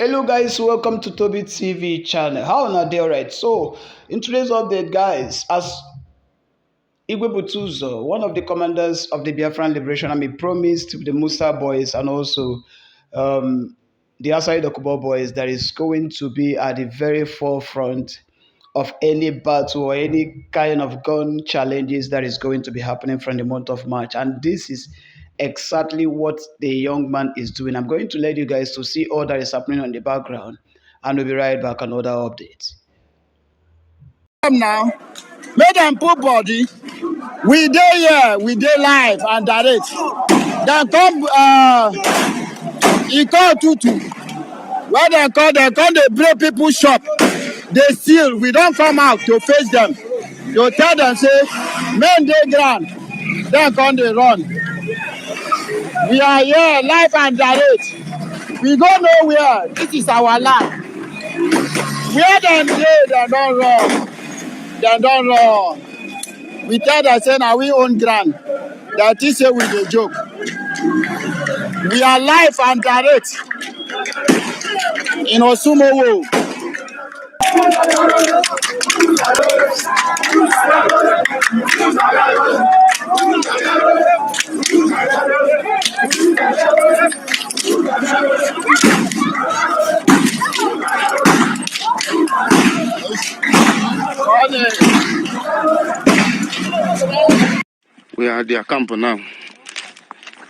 Hello guys, welcome to TOBI TV channel. How are they? Alright, so in today's update guys, as Igwe Butuzo, one of the commanders of the Biafran Liberation Army, promised the Musa boys and also the Asai Dokubo boys that is going to be at the very forefront of any battle or any kind of gun challenges that is going to be happening from the month of March. And this is exactly what the young man is doing. I'm going to let you guys to see all that is happening on the background, and we'll be right back on other updates. Now, make them put body. We dey here, we dey live and direct. Then come, he call Tutu. When they come, they break people's shop. They steal. We don't come out to face them. To tell them, say, men dey ground. Then come they run. We are here, live and direct. We go nowhere. This is our land. Where them dey, they don't run. They don't run. We tell them, say, now we own ground. That is say we dey joke. We are live and direct in Osumowo. We are at their camp now.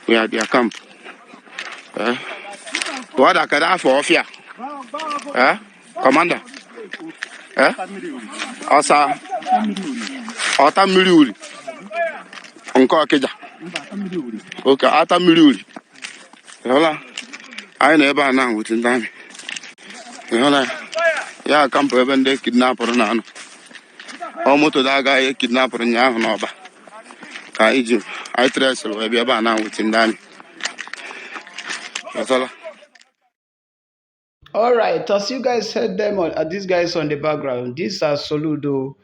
We are at their camp. What are you for here? Commander? Asa? Ata Miriuri. Uncle Keja. Okay, Ata Miriuri. Hola. I never know within time. Yeah, camp even they kidnap or none. Almost to that guy kidnapper in Yahanova. I trace will be about now within time. That's all. All right, as you guys heard them, these guys on the background, these are Soludo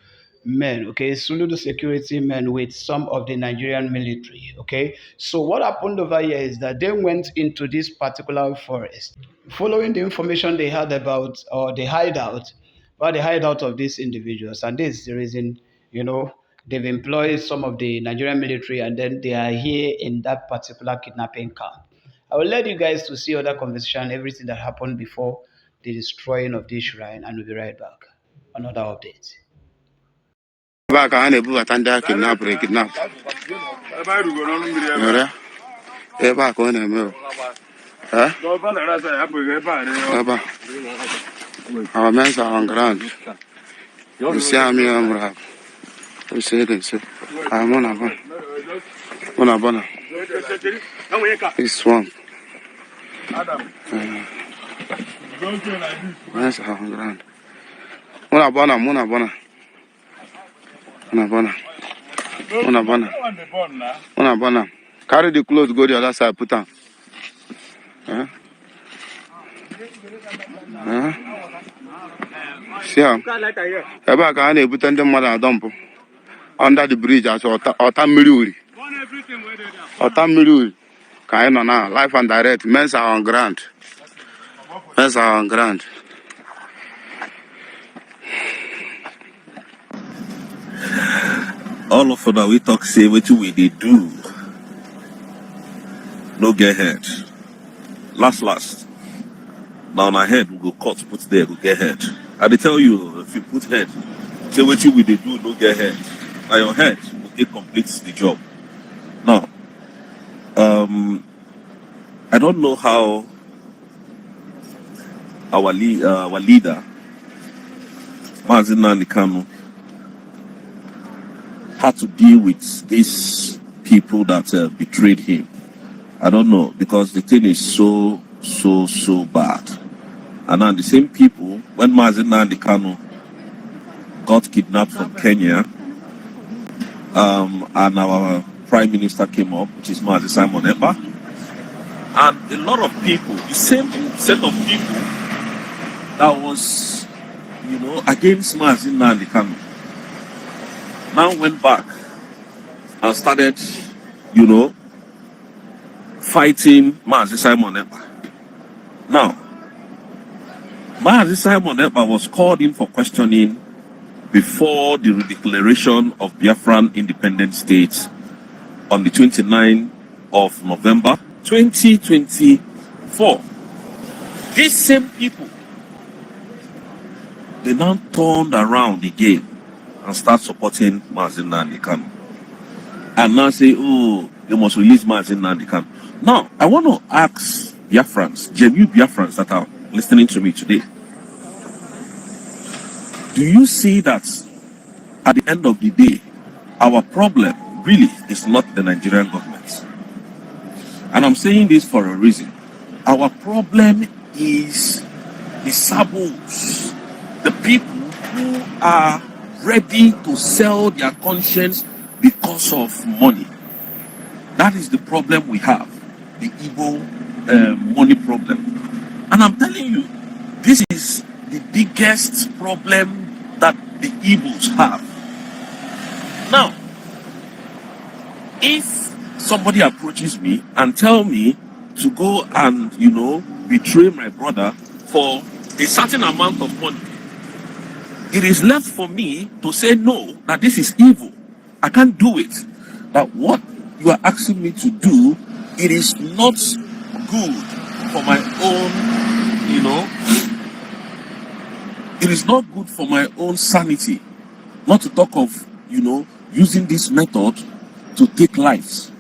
men, okay, Soludo security men with some of the Nigerian military, okay. So what happened over here is that they went into this particular forest, following the information they had about or the hideout of these individuals, and this is the reason, they've employed some of the Nigerian military, and then they are here in that particular kidnapping camp. I will let you guys to see other conversation, everything that happened before the destroying of this shrine, and we'll be right back. Another update. Back on a book and kidnap. Back on a mill. Our men are on ground. You see me on rap. You say this. I'm on a bonnet. It's swamp. Yes, I'm grand. Mona. Carry the clothes, go the other side, put on. See how? Eba ka na ebute ndị mmadụ adọmpụ under the bridge as ọta mmiri uri. Ọta mmiri uri. Ka anyị nọ na live and direct. Men are on ground. All of that we talk say what we they do. No get head. Last. Now on our head we go cut, put there, go get head. I they tell you if you put head, say what we they do, no get head. Now your head will take completes the job. Now, I don't know how our leader, Mazina Nikanu, had to deal with these people that betrayed him. I don't know, because the thing is so bad. And now the same people, when Mazina Nikanu got kidnapped from Kenya, and our Prime Minister came up, which is Mazi Simon Ekpa, and a lot of people, the same set of people that was, against Mazina Nikanu, now went back and started, fighting Mazi Simon Ekpa. Now, Mazi Simon Ekpa was called in for questioning before the declaration of Biafran independent states on the 29th of November 2024. These same people, they now turned around again and start supporting Mazi Nnamdi Kanu. And now say, oh, they must release Mazi Nnamdi Kanu. Now, I want to ask Biafrans, genuine Biafrans that are listening to me today, do you see that at the end of the day, our problem really is not the Nigerian government? And I'm saying this for a reason. Our problem is the sabos, the people who are ready to sell their conscience because of money. That is the problem we have, the Igbo money problem. And I'm telling you, this is the biggest problem that the Igbos have. Now, if somebody approaches me and tell me to go and, betray my brother for a certain amount of money, it is left for me to say no, that this is evil. I can't do it. That what you are asking me to do, it is not good for my own, it is not good for my own sanity. Not to talk of, using this method to take lives.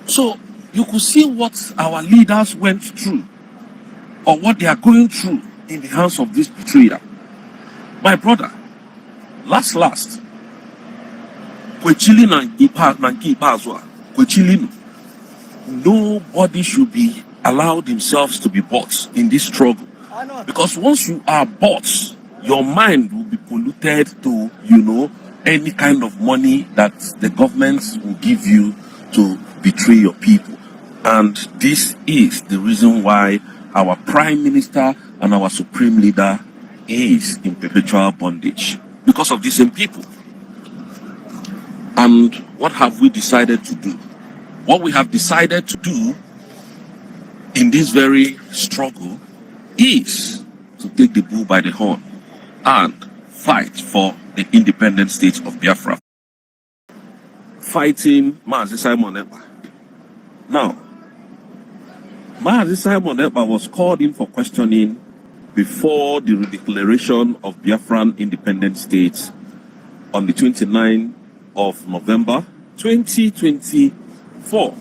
So you could see what our leaders went through or what they are going through in the hands of this betrayer. My brother, last, nobody should be allowed themselves to be bought in this struggle. Because once you are bought, your mind will be polluted to, any kind of money that the government will give you to betray your people. And this is the reason why our prime minister and our supreme leader is in perpetual bondage. Because of these same people. And what have we decided to do? What we have decided to do in this very struggle is to take the bull by the horn and fight for the independent state of Biafra. Fighting Mazi Simon Ekpa. Now, Mazi Simon Ekpa was called in for questioning before the declaration of Biafran independent states on the 29th of November 2024.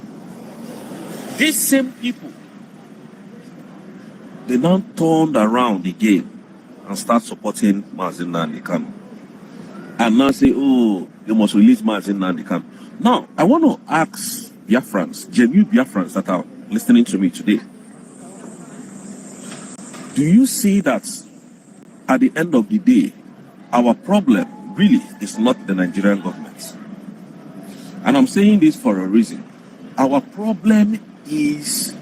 These same people, they now turned around again and start supporting Mazi Nnamdi Kanu. And now say, oh, they must release Mazi Nnamdi Kanu. Now, I want to ask Biafrans, genuine Biafrans that are listening to me today, do you see that at the end of the day, our problem really is not the Nigerian government? And I'm saying this for a reason. Our problem is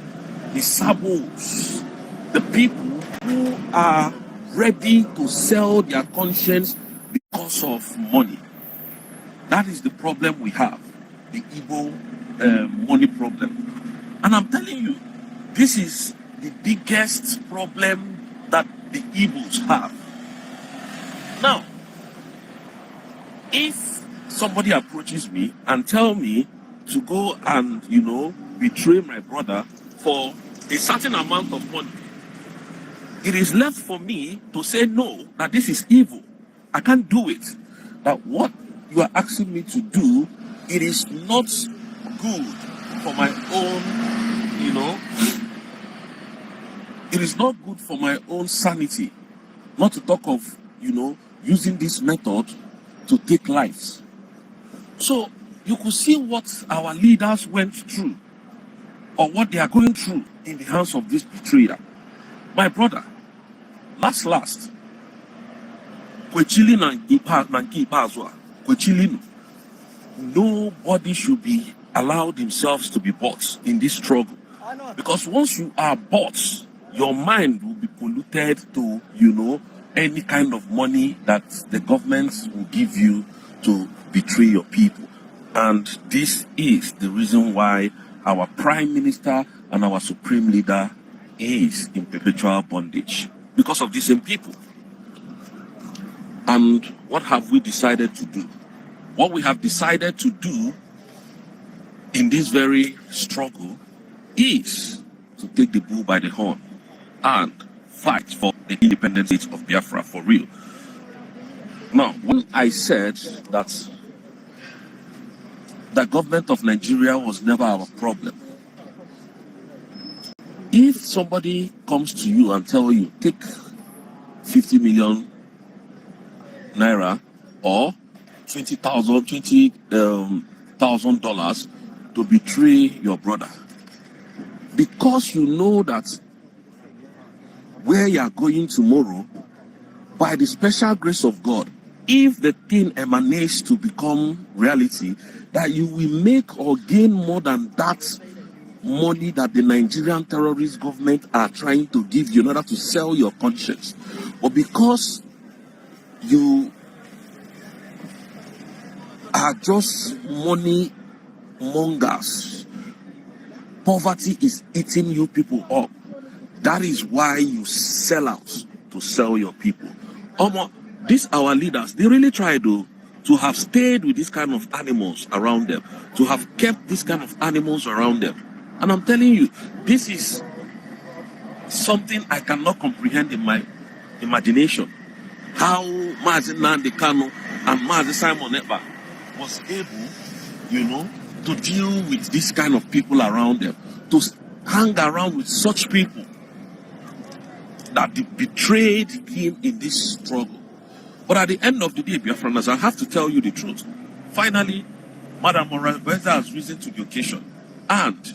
the sabos, the people who are ready to sell their conscience because of money. That is the problem we have, the Igbo money problem. And I'm telling you, this is the biggest problem that the Igbos have. Now, if somebody approaches me and tell me to go and, betray my brother for a certain amount of money, it is left for me to say no, that this is evil. I can't do it. That what you are asking me to do, it is not good for my own, it is not good for my own sanity. Not to talk of, using this method to take lives. So you could see what our leaders went through or what they are going through in the hands of this betrayer. My brother, last, nobody should be allowed themselves to be bought in this struggle. Because once you are bought, your mind will be polluted to, any kind of money that the government will give you to betray your people. And this is the reason why our prime minister and our supreme leader is in perpetual bondage. because of these same people. And what have we decided to do? What we have decided to do in this very struggle is to take the bull by the horn and fight for the independent state of Biafra for real. Now, when I said that the government of Nigeria was never our problem, if somebody comes to you and tell you, take 50 million naira or $20,000 to betray your brother, because you know that where you are going tomorrow, by the special grace of God, if the thing emanates to become reality, that you will make or gain more than that money that the Nigerian terrorist government are trying to give you in order to sell your conscience. But because you are just money mongers, poverty is eating you people up. That is why you sell out to sell your people. These our leaders, they really try to have stayed with this kind of animals around them, to have kept this kind of animals around them. And I'm telling you, this is something I cannot comprehend in my imagination. How Mazi Nnamdi Kanu and Mazi Simon Ekpa was able, to deal with this kind of people around them, to hang around with such people that betrayed him in this struggle. But at the end of the day, Biafranas, I have to tell you the truth. Finally, Madam Morabeza has risen to the occasion, and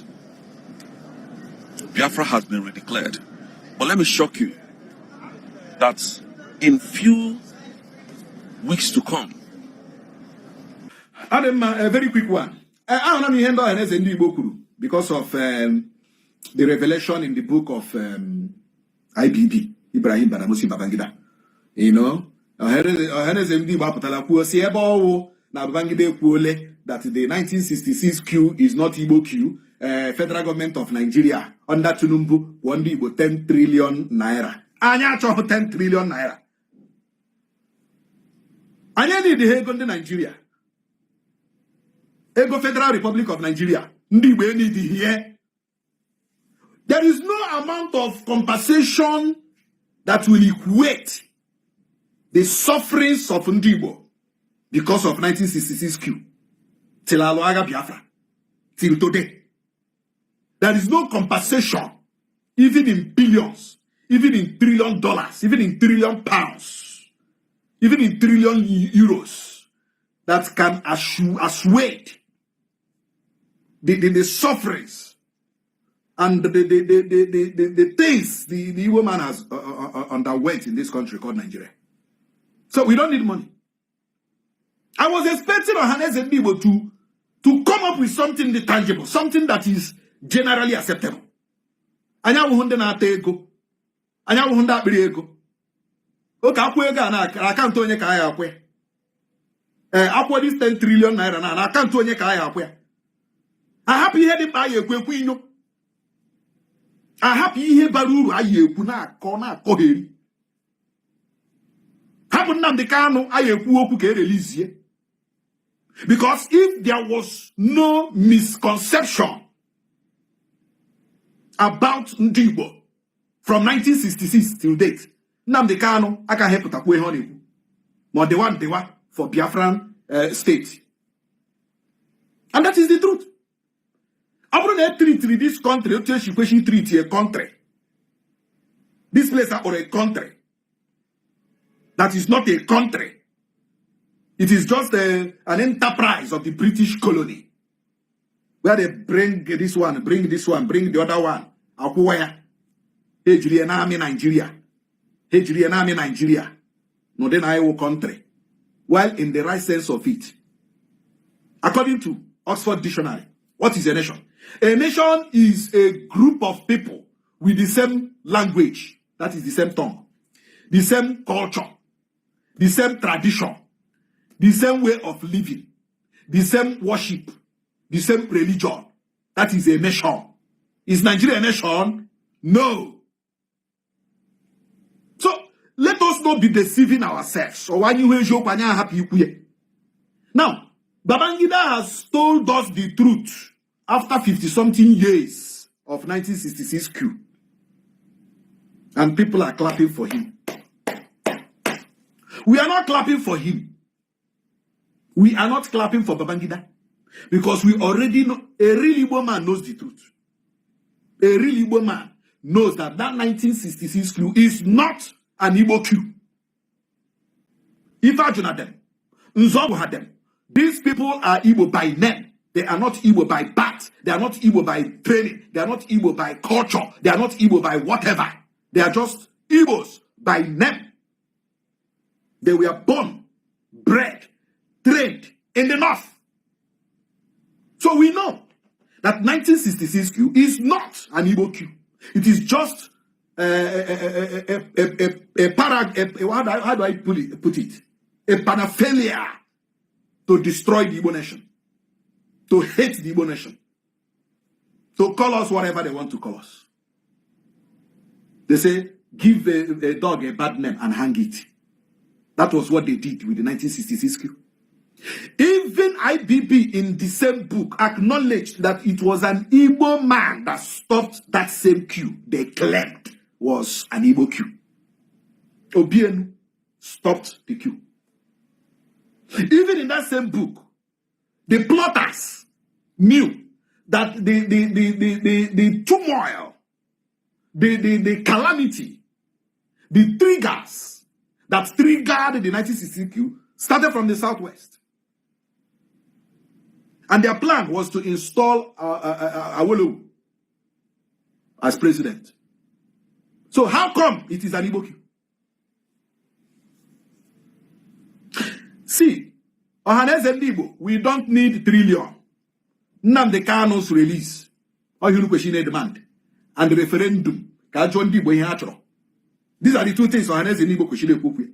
Biafra has been redeclared. But let me shock you that in few weeks to come, Adam, a very quick one. I don't know because of the revelation in the book of IBB, Ibrahim Badamusi Babangida. That the 1966 Q is not Igbo Q. Federal government of Nigeria under Tunumbu won the 10 trillion naira. Anya cho 10 trillion naira. Anya need the Hague on Nigeria. Ego Federal Republic of Nigeria. Ndi we need here. There is no amount of compensation that will equate the sufferings of Ndibo because of 1966 Q. Till Aloaga Biafra. Till today. There is no compensation, even in billions, even in $1 trillion, even in £1 trillion, even in trillion euros, that can assuage the sufferings and the things the woman has underwent in this country called Nigeria. So we don't need money. I was expecting Ohanes and Bibo to come up with something tangible, something that is generally acceptable. Anya wuhunde na ata ego. Anya wuhunde akpiri ego. Oke akwa ego na account onye ka ya akwe. Akwa this 10 trillion naira na account onye ka ya akwe. A happy ihe dị mkpa ayi ekwu inyo. A happy ihe bara uru ayi ekwu na akọgheri. Happen Nnamdi Kanu ayi ekwu okwu ka release ye. Because if there was no misconception about Ndibo from 1966 till date, Nnamdi Kanu aka heputakwe honey. More the one for Biafran state. And that is the truth. Abro na treat this country, treat a country. This place or a country. That is not a country. It is just an enterprise of the British colony. Where they bring this one, bring the other one. Akwaya. Hey, Julian Army Nigeria. Hey, Julian Army Nigeria. No, then I will country. While in the right sense of it. According to Oxford Dictionary, what is a nation? A nation is a group of people with the same language. That is the same tongue. The same culture. The same tradition. The same way of living. The same worship. The same religion. That is a nation. Is Nigeria a nation? No. not be deceiving ourselves. So when you happy. Now, Babangida has told us the truth after 50-something years of 1966 coup. And people are clapping for him. We are not clapping for him. We are not clapping for Babangida. Because we already know, a real Igbo man knows the truth. A real Igbo man knows that 1966 coup is not an Igbo coup. Ifa Jonathan, Nzobu had them. These people are Igbo by name. They are not Igbo by birth. They are not Igbo by training. They are not Igbo by culture. They are not Igbo by whatever. They are just Igbos by name. They were born, bred, trained in the north. So we know that 1966 coup is not an Igbo coup. It is just how do I put it? A paraphernalia to destroy the Igbo nation, to hate the Igbo nation, to call us whatever they want to call us. They say, give a dog a bad name and hang it. That was what they did with the 1966 coup. Even IBB in the same book acknowledged that it was an Igbo man that stopped that same coup they claimed was an Igbo coup. Obienu stopped the coup. Even in that same book, the plotters knew that the turmoil, the calamity, the triggers that triggered the 1960 coup started from the southwest. And their plan was to install Awolowo as president. So how come it is an Igbo coup? See, Ohaneze Igbo, we don't need trillion. Nnamdi Kanu's release, or Kweshine demand, and the referendum. These are the two things Ohaneze Igbo Kweshine Kwukwe.